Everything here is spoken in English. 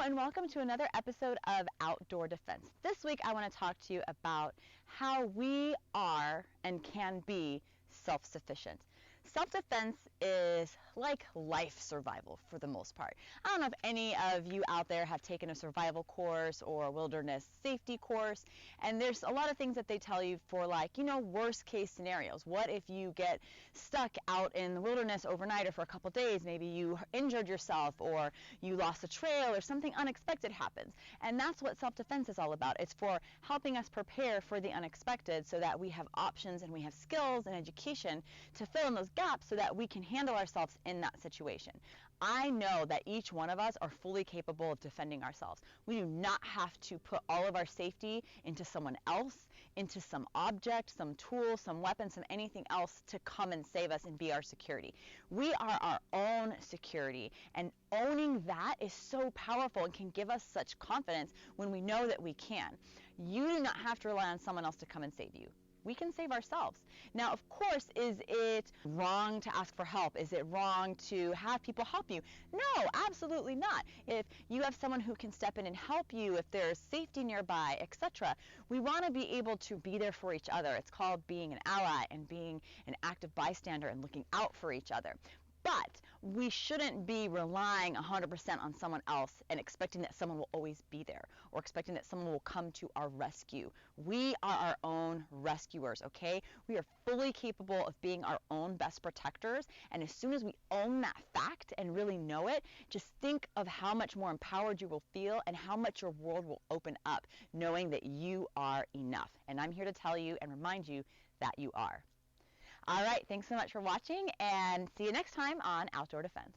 and welcome to another episode of Outdoor Defense. This week I want to talk to you about how we are and can be self-sufficient. Self-defense is like life survival for the most part. I don't know if any of you out there have taken a survival course or a wilderness safety course, and there's a lot of things that they tell you for, like, worst case scenarios. What if you get stuck out in the wilderness overnight or for a couple days? Maybe you injured yourself or you lost a trail or something unexpected happens. And that's what self-defense is all about. It's for helping us prepare for the unexpected so that we have options and we have skills and education to fill in those gaps so that we can handle ourselves in that situation. I know that each one of us are fully capable of defending ourselves. We do not have to put all of our safety into someone else, into some object, some tool, some weapon, some anything else to come and save us and be our security. We are our own security, and owning that is so powerful and can give us such confidence when we know that we can. You do not have to rely on someone else to come and save you. We can save ourselves. Now, of course, is it wrong to ask for help? Is it wrong to have people help you? No, absolutely not. If you have someone who can step in and help you, if there's safety nearby, etc., we want to be able to be there for each other. It's called being an ally and being an active bystander and looking out for each other. But we shouldn't be relying 100% on someone else and expecting that someone will always be there or expecting that someone will come to our rescue. We are our own rescuers, okay? We are fully capable of being our own best protectors, and as soon as we own that fact and really know it, just think of how much more empowered you will feel and how much your world will open up knowing that you are enough. And I'm here to tell you and remind you that you are. All right, thanks so much for watching, and see you next time on Outdoor Defense.